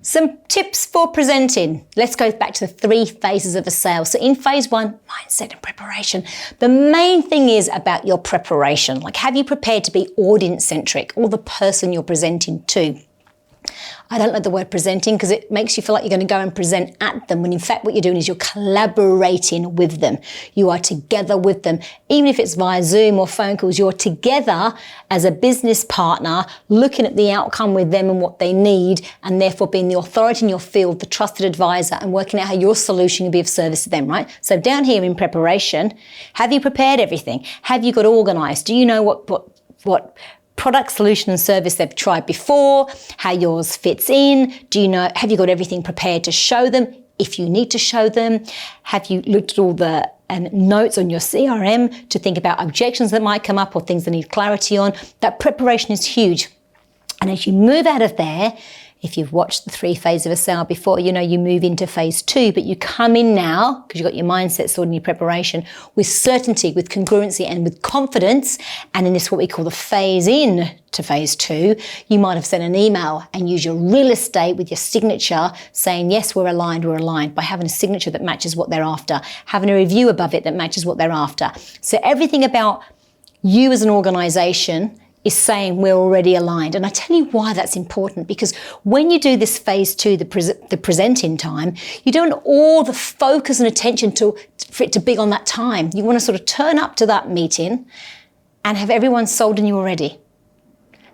Some tips for presenting. Let's go back to the 3 phases of a sale. So in phase 1, mindset and preparation. The main thing is about your preparation. Like, have you prepared to be audience-centric, or the person you're presenting to? I don't like the word presenting because it makes you feel like you're going to go and present at them, when in fact what you're doing is you're collaborating with them. You are together with them. Even if it's via Zoom or phone calls, you're together as a business partner, looking at the outcome with them and what they need, and therefore being the authority in your field, the trusted advisor, and working out how your solution can be of service to them, right? So down here in preparation, have you prepared everything? Have you got organized? Do you know what product, solution and service they've tried before, how yours fits in? Do you know, have you got everything prepared to show them if you need to show them? Have you looked at all the notes on your CRM to think about objections that might come up or things that need clarity on? That preparation is huge. And as you move out of there, if you've watched the 3 phases of a sale before, you know you move into phase 2, but you come in now, because you've got your mindset sorted and your preparation, with certainty, with congruency and with confidence. And in this, what we call the phase in to phase 2, you might have sent an email and use your real estate with your signature saying, yes, we're aligned, by having a signature that matches what they're after, having a review above it that matches what they're after. So everything about you as an organization is saying we're already aligned. And I tell you why that's important, because when you do this phase 2, the presenting time, you don't want all the focus and attention for it to be on that time. You want to sort of turn up to that meeting and have everyone sold on you already.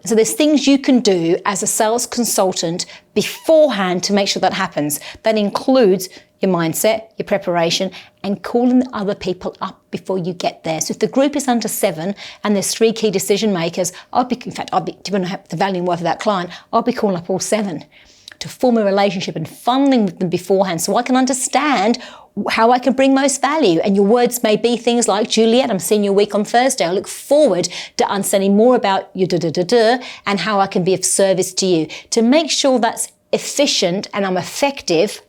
So there's things you can do as a sales consultant beforehand to make sure that happens. That includes your mindset, your preparation, and calling other people up before you get there. So if the group is under 7 and there's 3 key decision makers, depending on the value and worth of that client, I'll be calling up all 7 to form a relationship and funneling with them beforehand so I can understand how I can bring most value. And your words may be things like, Juliet, I'm seeing you a week on Thursday. I look forward to understanding more about you and how I can be of service to you. To make sure that's efficient and I'm effective,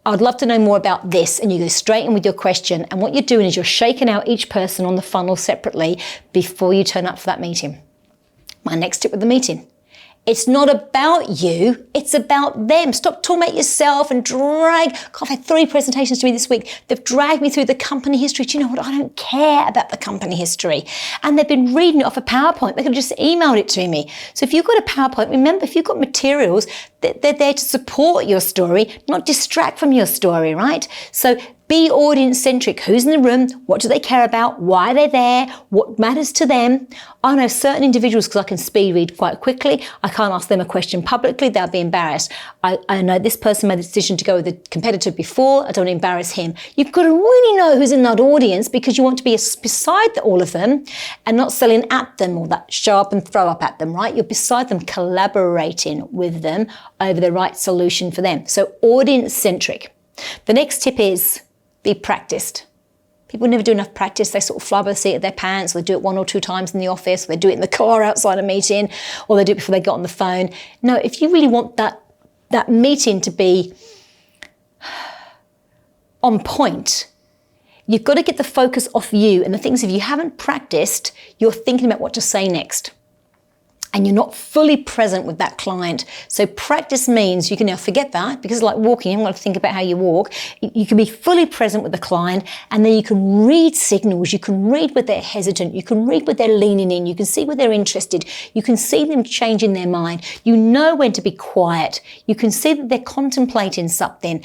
I'd love to know more about this. And you go straight in with your question. And what you're doing is you're shaking out each person on the funnel separately before you turn up for that meeting. My next tip with the meeting. It's not about you, it's about them. Stop talking about yourself and drag. God, I've had 3 presentations to me this week. They've dragged me through the company history. Do you know what? I don't care about the company history. And they've been reading it off a PowerPoint. They could have just emailed it to me. So if you've got a PowerPoint, remember, if you've got materials, they're there to support your story, not distract from your story, right? So be audience-centric. Who's in the room? What do they care about? Why are they there? What matters to them? I know certain individuals, because I can speed read quite quickly, I can't ask them a question publicly, they'll be embarrassed. I know this person made the decision to go with a competitor before, I don't want to embarrass him. You've got to really know who's in that audience, because you want to be beside all of them and not selling at them or that show up and throw up at them, right? You're beside them, collaborating with them over the right solution for them. So audience-centric. The next tip is be practiced. People never do enough practice. They sort of fly by the seat of their pants, or they do it 1 or 2 times in the office, or they do it in the car outside a meeting, or they do it before they get on the phone. No, if you really want that meeting to be on point, you've got to get the focus off you. And the things, if you haven't practiced, you're thinking about what to say next. And you're not fully present with that client. So practice means you can now forget that, because it's like walking. You don't want to think about how you walk. You can be fully present with the client, and then you can read signals. You can read where they're hesitant. You can read where they're leaning in. You can see where they're interested. You can see them changing their mind. You know when to be quiet. You can see that they're contemplating something.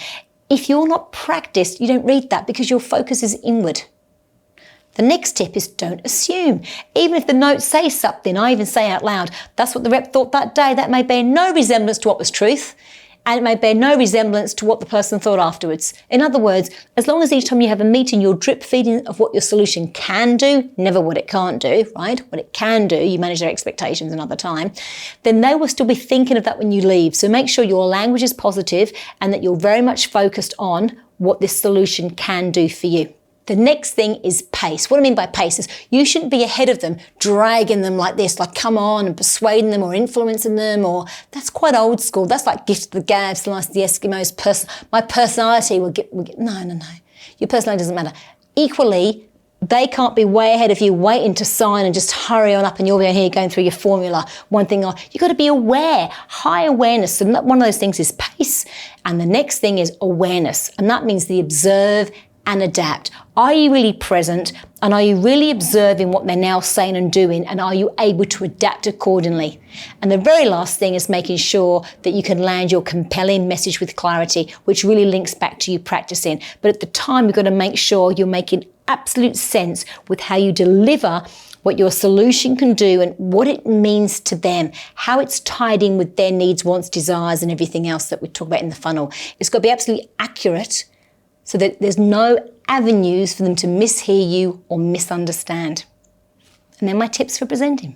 If you're not practiced, you don't read that, because your focus is inward. The next tip is don't assume. Even if the notes say something, I even say out loud, that's what the rep thought that day. That may bear no resemblance to what was truth, and it may bear no resemblance to what the person thought afterwards. In other words, as long as each time you have a meeting, you're drip feeding of what your solution can do, never what it can't do, right? What it can do, you manage their expectations another time, then they will still be thinking of that when you leave. So make sure your language is positive and that you're very much focused on what this solution can do for you. The next thing is pace. What I mean by pace is you shouldn't be ahead of them, dragging them like this, like come on and persuading them or influencing them, or that's quite old school. That's like gift of the gab, slice the Eskimos. My personality will get, no. Your personality doesn't matter. Equally, They can't be way ahead of you waiting to sign and just hurry on up and you'll be here going through your formula. One thing, you've got to be aware, high awareness. And one of those things is pace. And the next thing is awareness. And that means the observe and adapt. Are you really present? And are you really observing what they're now saying and doing? And are you able to adapt accordingly? And the very last thing is making sure that you can land your compelling message with clarity, which really links back to you practicing. But at the time, you've got to make sure you're making absolute sense with how you deliver what your solution can do and what it means to them, how it's tied in with their needs, wants, desires, and everything else that we talk about in the funnel. It's got to be absolutely accurate so that there's no avenues for them to mishear you or misunderstand. And then my tips for presenting.